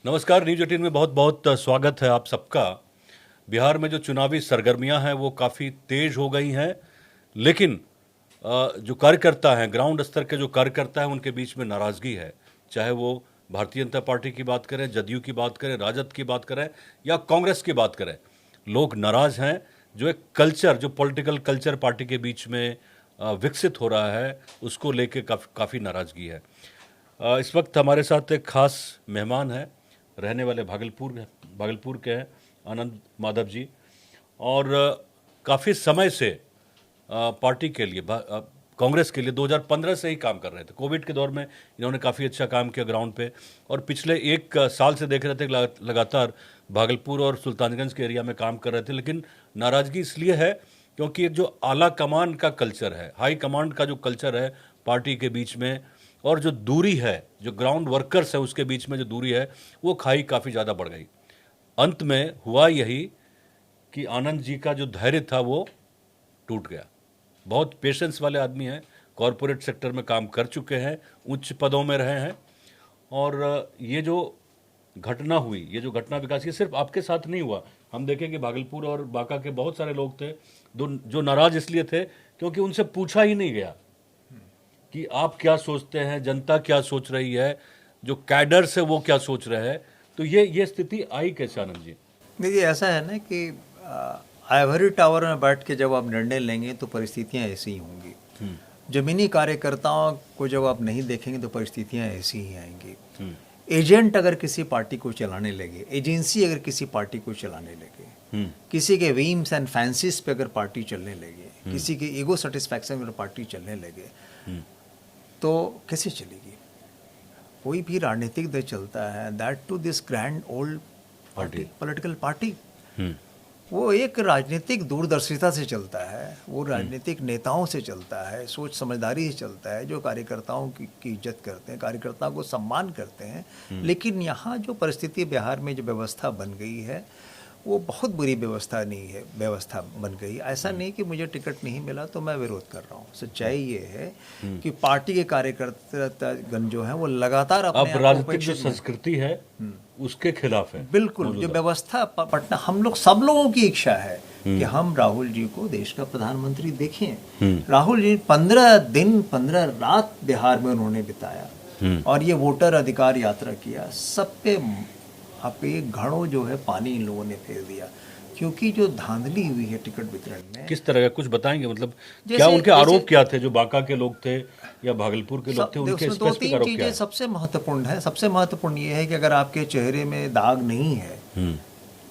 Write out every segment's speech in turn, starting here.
नमस्कार। न्यूज 18 में बहुत बहुत स्वागत है आप सबका। बिहार में जो चुनावी सरगर्मियां हैं वो काफ़ी तेज हो गई हैं, लेकिन जो कार्यकर्ता हैं, ग्राउंड स्तर के जो कार्यकर्ता हैं, उनके बीच में नाराज़गी है। चाहे वो भारतीय जनता पार्टी की बात करें, जदयू की बात करें, राजद की बात करें या कांग्रेस की बात करें, लोग नाराज़ हैं। जो एक कल्चर, जो पॉलिटिकल कल्चर पार्टी के बीच में विकसित हो रहा है, उसको लेके काफ़ी नाराज़गी है। इस वक्त हमारे साथ एक खास मेहमान है, रहने वाले भागलपुर के हैं, आनंद माधव जी। और काफ़ी समय से पार्टी के लिए, कांग्रेस के लिए 2015 से ही काम कर रहे थे। कोविड के दौर में इन्होंने काफ़ी अच्छा काम किया ग्राउंड पे, और पिछले एक साल से देख रहे थे लगातार भागलपुर और सुल्तानगंज के एरिया में काम कर रहे थे। लेकिन नाराज़गी इसलिए है क्योंकि एक जो आला कमान का कल्चर है, हाई कमांड का जो कल्चर है पार्टी के बीच में, और जो दूरी है, जो ग्राउंड वर्कर्स है उसके बीच में जो दूरी है, वो खाई काफ़ी ज़्यादा बढ़ गई। अंत में हुआ यही कि आनंद जी का जो धैर्य था वो टूट गया। बहुत पेशेंस वाले आदमी हैं, कॉरपोरेट सेक्टर में काम कर चुके हैं, उच्च पदों में रहे हैं। और ये जो घटना हुई, ये जो घटना विकास, ये सिर्फ आपके साथ नहीं हुआ। हम देखें कि भागलपुर और बांका के बहुत सारे लोग थे जो नाराज इसलिए थे क्योंकि उनसे पूछा ही नहीं गया कि आप क्या सोचते हैं, जनता क्या सोच रही है, जो कैडर्स है वो क्या सोच रहे हैं। तो ये स्थिति आई कैसे आनंद जी? देखिए, ऐसा है ना कि आइवरी टावर में बैठ के जब आप निर्णय लेंगे तो परिस्थितियां ऐसी ही होंगी। जमीनी कार्यकर्ताओं को जब आप नहीं देखेंगे तो परिस्थितियां ऐसी ही आएंगी। एजेंट अगर किसी पार्टी को चलाने लगे, एजेंसी अगर किसी पार्टी को चलाने लगे, किसी के वीम्स एंड फैंसीज पे अगर पार्टी चलने लगे, किसी के ईगो सेटिस्फैक्शन अगर पार्टी चलने लगे, तो कैसे चलेगी? कोई भी राजनीतिक दल चलता है, that to this grand old party, political party, वो एक राजनीतिक दूरदर्शिता से चलता है, वो राजनीतिक नेताओं से चलता है, सोच समझदारी से चलता है, जो कार्यकर्ताओं की इज्जत करते हैं, कार्यकर्ताओं को सम्मान करते हैं। लेकिन यहाँ जो परिस्थिति बिहार में जो व्यवस्था बन गई है, वो बहुत बुरी व्यवस्था नहीं है, व्यवस्था बन गई। ऐसा नहीं कि मुझे टिकट नहीं मिला तो मैं विरोध कर रहा हूँ। सच्चाई ये है कि पार्टी के कार्यकर्तागण जो है वो लगातार अब राजनीतिक जो संस्कृति है उसके खिलाफ है। बिल्कुल, जो व्यवस्था पटना, हम लोग सब लोगों की इच्छा है कि हम राहुल जी को देश का प्रधानमंत्री देखें। राहुल जी 15 दिन 15 रात बिहार में उन्होंने बिताया और ये वोटर अधिकार यात्रा किया। सब पे आप एक घड़ों जो है पानी इन लोगों ने फेर दिया, क्योंकि जो धांधली हुई है टिकट वितरण में। किस तरह का कुछ बताएंगे? मतलब क्या उनके आरोप क्या थे? जो बांका के लोग थे या भागलपुर के लोग थे, उनके स्पेसिफिक आरोप क्या है? सबसे महत्वपूर्ण है, सबसे महत्वपूर्ण ये है कि अगर आपके चेहरे में दाग नहीं है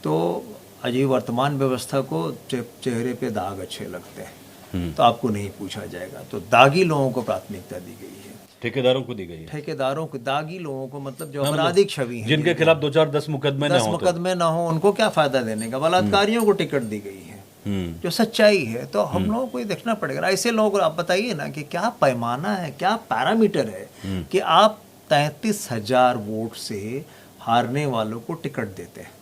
तो अजय वर्तमान व्यवस्था को चेहरे पे दाग अच्छे लगते हैं, तो आपको नहीं पूछा जाएगा। तो दागी लोगों को प्राथमिकता दी गई है, ठेकेदारों को दी गई है। ठेकेदारों को, दागी लोगों को, मतलब जो आपराधिक छवि है, जिनके खिलाफ 2-4-10 मुकदमे ना हो, उनको क्या फायदा देने का? बलात्कारियों को टिकट दी गई है, जो सच्चाई है। तो हम लोगों को ये देखना पड़ेगा। ऐसे लोगों को आप बताइए ना कि क्या पैमाना है, क्या पैरामीटर है कि आप 33,000 वोट से हारने वालों को टिकट देते हैं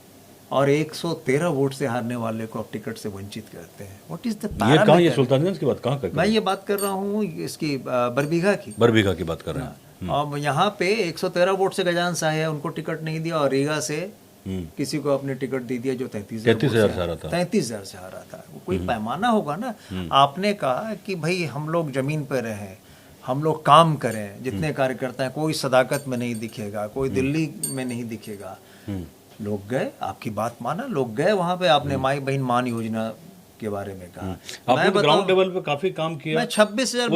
और 113 वोट से हारने वाले को आप टिकट से वंचित करते हैं। What is the parameter? ये कहाँ, ये सुल्तानगंज की बात कहाँ कर? मैं ये बात कर रहा हूँ इसकी बरबीघा की बात कर रहे हैं। और यहाँ पे 113 वोट से गजान शाह है, उनको टिकट नहीं दिया, और रीगा से किसी को अपने टिकट दे दिया जो 33,000 से हारा था। वो कोई पैमाना होगा ना। आपने कहा कि भाई हम लोग जमीन पर रहें, हम लोग काम करें, जितने कार्यकर्ता हैं, कोई सदाकत में नहीं दिखेगा, कोई दिल्ली में नहीं दिखेगा। लोग गए, आपकी बात माना, लोग गए वहाँ पे। आपने माई बहन मान योजना के बारे में कहा, आपने ग्राउंड लेवल पे काफी काम किया। मैं 26,000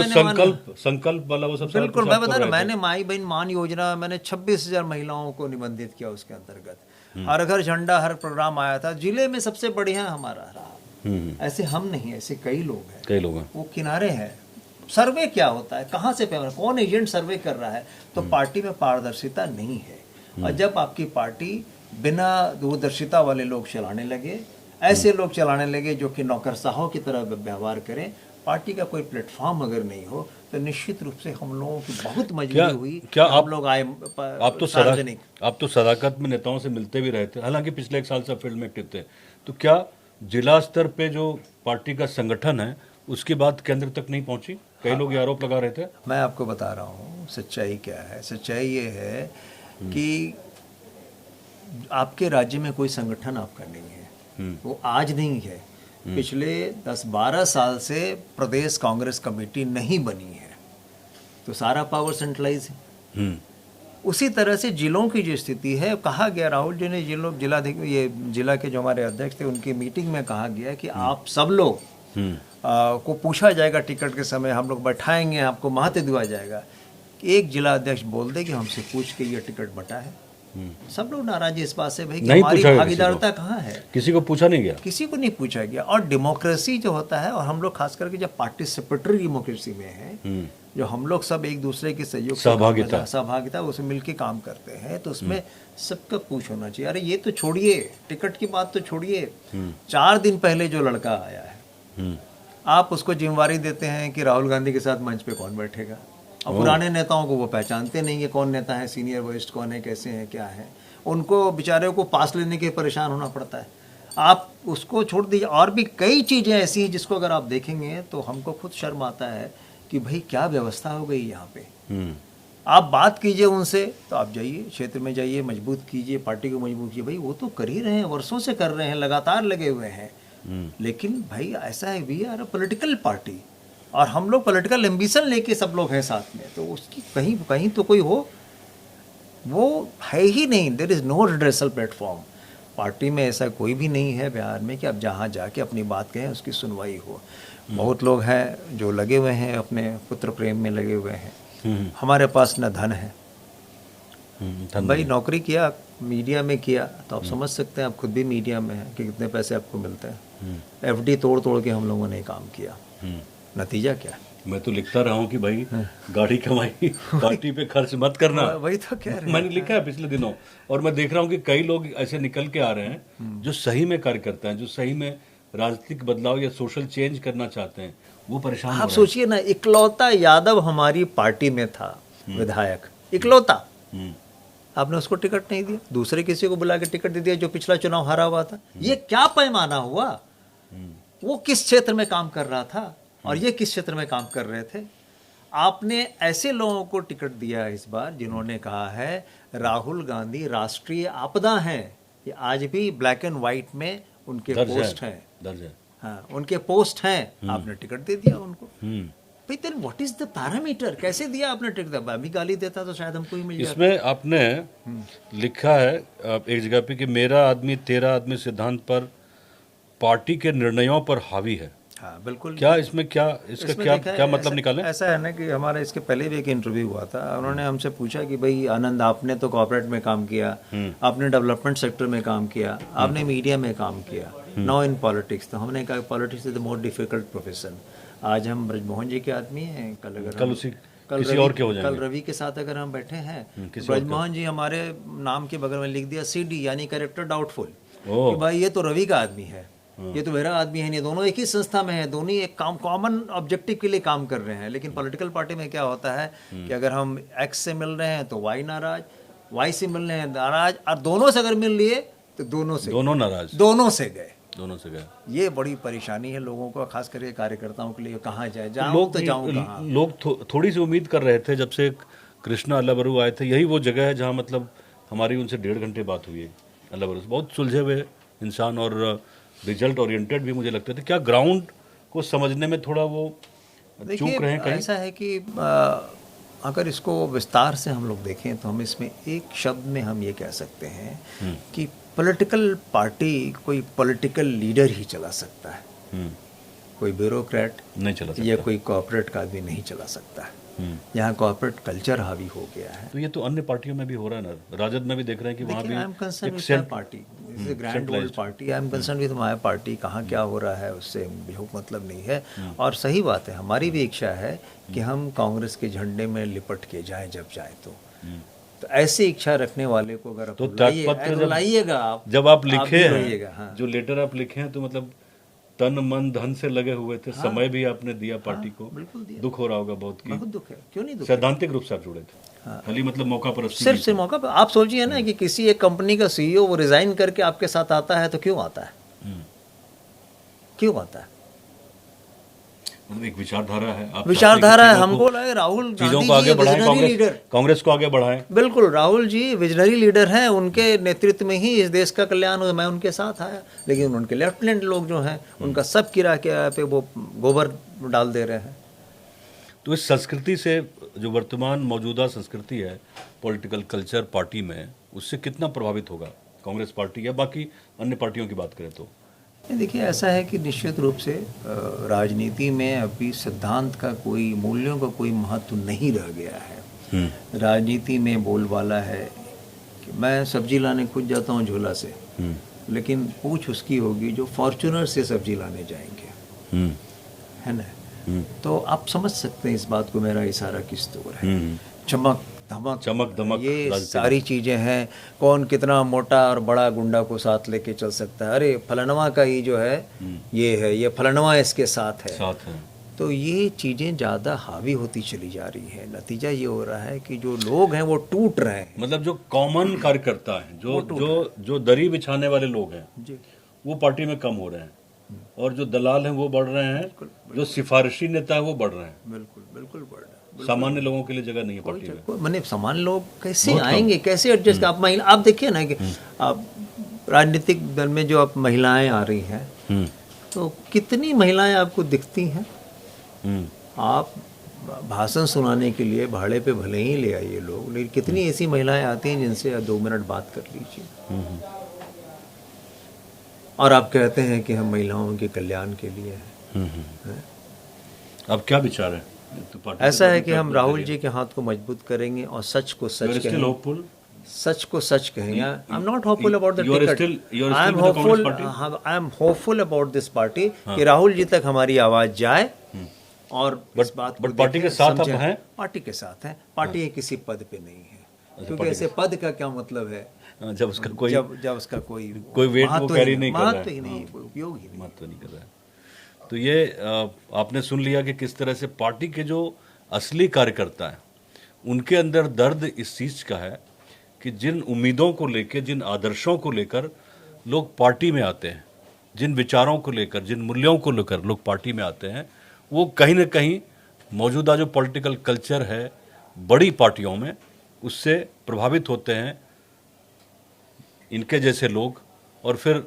संकल्प वाला वो सब बिल्कुल मैं बता रहा, मैंने माई बहन मान योजना, मैंने 26,000 महिलाओं को निबंधित किया उसके अंतर्गत। हर घर झंडा, हर प्रोग्राम आया था। जिले में सबसे बढ़िया हमारा रहा। ऐसे हम नहीं, ऐसे कई लोग हैं, वो किनारे हैं। सर्वे क्या होता है, कहाँ से पेमेंट, कौन एजेंट सर्वे कर रहा है? तो पार्टी में पारदर्शिता नहीं है। और जब आपकी पार्टी बिना दूरदर्शिता वाले लोग चलाने लगे, ऐसे लोग चलाने लगे जो कि नौकरशाहों की तरह व्यवहार करें, पार्टी का कोई प्लेटफॉर्म अगर नहीं हो, तो निश्चित रूप से हम लोगों की बहुत मजबूरी हुई। क्या आप लोग आए, आप तो सदाकत में नेताओं से मिलते भी रहे थे, हालांकि पिछले एक साल से फील्ड में एक्टिव थे, तो क्या जिला स्तर पे जो पार्टी का संगठन है उसकी बात केंद्र तक नहीं पहुंची? कई लोग ये आरोप लगा रहे थे। मैं आपको बता रहा हूँ सच्चाई क्या है। सच्चाई ये है कि आपके राज्य में कोई संगठन आपका नहीं है, वो आज नहीं है, पिछले 10-12 साल से प्रदेश कांग्रेस कमेटी नहीं बनी है, तो सारा पावर सेंट्रलाइज है। उसी तरह से जिलों की जो स्थिति है, कहा गया राहुल जी ने ये जिला के जो हमारे अध्यक्ष थे उनकी मीटिंग में कहा गया कि आप सब लोग को पूछा जाएगा टिकट के समय, हम लोग बैठाएंगे, आपको महत्व दिया जाएगा। एक जिला अध्यक्ष बोल दे कि हमसे पूछ के ये टिकट बटा है, सब लोग नाराज है इस बात से भाई कि हमारी भागीदारता कहाँ है। किसी को पूछा नहीं गया, किसी को नहीं पूछा गया। और डेमोक्रेसी जो होता है, और हम लोग खास करके जब पार्टिसिपेटरी डेमोक्रेसी में है, जो हम लोग सब एक दूसरे के सहयोग सहभागिता उसमें मिलके काम करते हैं, तो उसमें सबका पूछ होना चाहिए। अरे ये तो छोड़िए, टिकट की बात तो छोड़िए, 4 दिन पहले जो लड़का आया है, आप उसको जिम्मेवारी देते हैं कि राहुल गांधी के साथ मंच पे कौन बैठेगा। और पुराने नेताओं को वो पहचानते नहीं है, कौन नेता है, सीनियर वरिष्ठ कौन है, कैसे हैं, क्या है, उनको बेचारे को पास लेने के परेशान होना पड़ता है। आप उसको छोड़ दीजिए, और भी कई चीज़ें ऐसी हैं जिसको अगर आप देखेंगे तो हमको खुद शर्म आता है कि भाई क्या व्यवस्था हो गई यहाँ पे। आप बात कीजिए उनसे, तो आप जाइए क्षेत्र में जाइए, मजबूत कीजिए, पार्टी को मजबूत कीजिए, भाई वो तो कर ही रहे हैं, वर्षों से कर रहे हैं, लगातार लगे हुए हैं। लेकिन भाई ऐसा है, we are a political party, और हम लोग पॉलिटिकल एम्बिशन लेके सब लोग हैं साथ में, तो उसकी कहीं कहीं तो कोई हो, वो है ही नहीं। There is no redressal platform. Party में ऐसा कोई भी नहीं है बिहार में कि आप जहाँ जाके अपनी बात कहें उसकी सुनवाई हो। बहुत लोग हैं जो लगे हुए हैं, अपने पुत्र प्रेम में लगे हुए हैं। हमारे पास न धन है, भाई नौकरी किया, मीडिया में किया, तो आप समझ सकते हैं, आप खुद भी मीडिया में हैं, कि कितने पैसे आपको मिलते हैं। एफडी तोड़ तोड़ के हम लोगों ने काम किया, नतीजा क्या? मैं तो लिखता रहा हूँ कि भाई गाड़ी कमाई पार्टी पे खर्च मत करना, वही तो कह रहे हैं। मैंने लिखा है पिछले दिनों, और मैं देख रहा हूँ कि कई लोग ऐसे निकल के आ रहे हैं जो सही में कार्य करते हैं, जो सही में राजनीतिक बदलाव या सोशल चेंज करना चाहते हैं, वो परेशान। आप सोचिए ना, इकलौता यादव हमारी पार्टी में था विधायक, इकलौता, आपने उसको टिकट नहीं दिया, दूसरे किसी को बुला के टिकट दे दिया जो पिछला चुनाव हारा हुआ था। ये क्या पैमाना हुआ? वो किस क्षेत्र में काम कर रहा था और ये किस क्षेत्र में काम कर रहे थे? आपने ऐसे लोगों को टिकट दिया इस बार जिन्होंने कहा है राहुल गांधी राष्ट्रीय आपदा है, ये आज भी ब्लैक एंड व्हाइट में उनके पोस्ट हैं, दर्ज है, हाँ उनके पोस्ट हैं। आपने टिकट दे दिया उनको। भाई then what is the parameter? कैसे दिया आपने टिकट? अभी गाली देता तो शायद हमको ही मिल जाता। इसमें आपने लिखा है एक जगह पे कि मेरा आदमी तेरा आदमी सिद्धांत पर पार्टी के निर्णयों पर हावी है। हाँ बिल्कुल। क्या इसमें क्या मतलब निकालें? ऐसा है ना कि हमारा इसके पहले भी एक इंटरव्यू हुआ था, उन्होंने हमसे पूछा कि भाई आनंद, आपने तो कॉर्पोरेट में काम किया, आपने डेवलपमेंट सेक्टर में काम किया, आपने मीडिया में काम किया, नाउ इन पॉलिटिक्स। तो हमने कहा politics is the most difficult profession. आज हम ब्रजमोहन जी के आदमी हैं, कल रवि के साथ अगर हम बैठे हैं, ब्रजमोहन जी हमारे नाम के बगल में लिख दिया CD यानी कैरेक्टर डाउटफुल, कि भाई ये तो रवि का आदमी है, ये तो मेरा आदमी है नहीं। दोनों एक ही संस्था में है, दोनों एक कॉमन ऑब्जेक्टिव के लिए काम कर रहे हैं। लेकिन पॉलिटिकल पार्टी में क्या होता है कि अगर हम X से मिल रहे हैं तो Y नाराज, Y से मिल रहे हैं नाराज, और दोनों से अगर मिल लिए तो दोनों नाराज, दोनों से गए। ये बड़ी परेशानी है लोगों को, खास करके कार्यकर्ताओं के लिए। कहाँ जाए, लोग थोड़ी सी उम्मीद कर रहे थे जब से कृष्णा अल्लाबरू आए थे, यही वो जगह है जहाँ मतलब हमारी उनसे 1.5 घंटे बात हुई है। अल्लाबरू बहुत सुलझे हुए इंसान और रिजल्ट ओरिएंटेड भी मुझे लगते थे। क्या ग्राउंड को समझने में थोड़ा वो चूक रहे हैं कहीं? ऐसा है कि अगर इसको विस्तार से हम लोग देखें तो हम इसमें एक शब्द में हम ये कह सकते हैं कि पॉलिटिकल पार्टी कोई पॉलिटिकल लीडर ही चला सकता है, कोई ब्यूरोक्रेट नहीं चला सकता, या कोई कॉर्पोरेट का आदमी नहीं चला सकता है। यहाँ कॉर्पोरेट कल्चर हावी हो गया है। तो ये तो अन्य पार्टियों में भी हो रहा है ना, राजद में भी देख रहे हैं कि वहाँ भी I am concern with my party, this is a grand old party, I am concern with my party. कहाँ क्या हो रहा है उससे भी मतलब नहीं है। और सही बात है, हमारी भी इच्छा है कि हम कांग्रेस के झंडे में लिपट के जाएं जब जाए तो ऐसी इच्छा रखने वाले को अगर तो लाइएगा आप, जब आप लिखे हैं जो लेटर आप लिखे हैं, तो मतलब तन मन धन से लगे हुए थे। समय भी आपने दिया पार्टी को, दुख हो रहा होगा बहुत दुख है, क्यों नहीं दुख? सैद्धांतिक रूप से आप जुड़े थे, खाली मतलब मौका पर, सिर्फ से मौका पर। आप सोचिए ना कि किसी एक कंपनी का CEO वो रिजाइन करके आपके साथ आता है, तो क्यों आता है? क्यों आता है? मतलब एक विचारधारा है, आप विचारधारा है। चाहते हैं कि हमको लगे राहुल चीजों गांधी को आगे जी बढ़ाएं, विजनरी लीडर। कांग्रेस को आगे बढ़ाएं। बिल्कुल, राहुल जी विजनरी लीडर हैं, उनके नेतृत्व में ही इस देश का कल्याण हो। मैं उनके साथ आया, लेकिन उनके लेफ्टिनेंट लोग जो हैं उनका सब किरा के पे वो गोबर डाल दे रहे हैं। तो इस संस्कृति से, जो वर्तमान मौजूदा संस्कृति है पॉलिटिकल कल्चर पार्टी में, उससे कितना प्रभावित होगा कांग्रेस पार्टी या बाकी अन्य पार्टियों की बात करें तो? देखिए, ऐसा है कि निश्चित रूप से राजनीति में अभी सिद्धांत का कोई, मूल्यों का कोई महत्व नहीं रह गया है। राजनीति में बोलबाला है कि मैं सब्जी लाने खुद जाता हूँ झोला से, लेकिन पूछ उसकी होगी जो फॉर्च्यूनर से सब्जी लाने जाएंगे, है ना। तो आप समझ सकते हैं इस बात को, मेरा इशारा किस ओर है। चमक धमक, ये सारी चीजें हैं। कौन कितना मोटा और बड़ा गुंडा को साथ लेके चल सकता है, अरे फलनवा का ही जो है ये है, ये फलनवा इसके साथ है। तो ये चीजें ज्यादा हावी होती चली जा रही है। नतीजा ये हो रहा है कि जो लोग हैं वो टूट रहे हैं। मतलब जो कॉमन कार्यकर्ता है, जो दरी बिछाने वाले लोग हैं जी, वो पार्टी में कम हो रहे हैं, और जो दलाल हैं वो बढ़ रहे हैं, जो सिफारिशी नेता है वो बढ़ रहे हैं। बिल्कुल बिल्कुल बढ़ रहे हैं। सामान्य लोगों के लिए जगह नहीं है पार्टी में। मैंने सामान्य लोग कैसे आएंगे, कैसे एडजस्ट? आप महिला, आप देखिए ना कि आप राजनीतिक दल में जो आप महिलाएं आ रही हैं, तो कितनी महिलाएं आपको दिखती हैं? आप भाषण सुनाने के लिए भाड़े पे भले ही ले आइए लोग, लेकिन कितनी ऐसी महिलाएं आती हैं जिनसे 2 मिनट बात कर लीजिए, और आप कहते हैं कि हम महिलाओं के कल्याण के लिए हैं। अब क्या विचार है? तो ऐसा है कि हम राहुल जी के हाथ को मजबूत करेंगे और सच को सच कहेंगे। सच को सच कहेंगे। I am not hopeful about the ticket, I am hopeful about this party कि राहुल जी तक हमारी आवाज जाए, और इस बात को पार्टी के साथ आप हैं? पार्टी के साथ हैं। पार्टी किसी पद पे नहीं है, क्योंकि ऐसे पद का क्या मतलब है जब उसका कोई जब उसका कोई वेट वो कैरी नहीं कर रहा है, महत्व ही नहीं, कोई उपयोग ही नहीं कर रहा है। तो ये आपने सुन लिया कि किस तरह से पार्टी के जो असली कार्यकर्ता हैं उनके अंदर दर्द इस चीज़ का है कि जिन उम्मीदों को लेकर, जिन आदर्शों को लेकर लोग पार्टी में आते हैं, जिन विचारों को लेकर, जिन मूल्यों को लेकर लोग पार्टी में आते हैं, वो कहीं ना कहीं मौजूदा जो पॉलिटिकल कल्चर है बड़ी पार्टियों में, उससे प्रभावित होते हैं इनके जैसे लोग, और फिर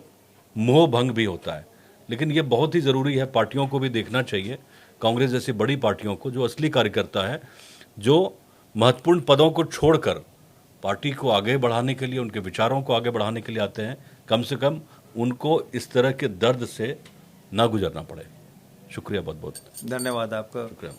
मोह भंग भी होता है। लेकिन ये बहुत ही ज़रूरी है, पार्टियों को भी देखना चाहिए, कांग्रेस जैसी बड़ी पार्टियों को, जो असली कार्यकर्ता है, जो महत्वपूर्ण पदों को छोड़कर पार्टी को आगे बढ़ाने के लिए, उनके विचारों को आगे बढ़ाने के लिए आते हैं, कम से कम उनको इस तरह के दर्द से ना गुजरना पड़े। शुक्रिया, बहुत बहुत धन्यवाद आपका। शुक्रिया।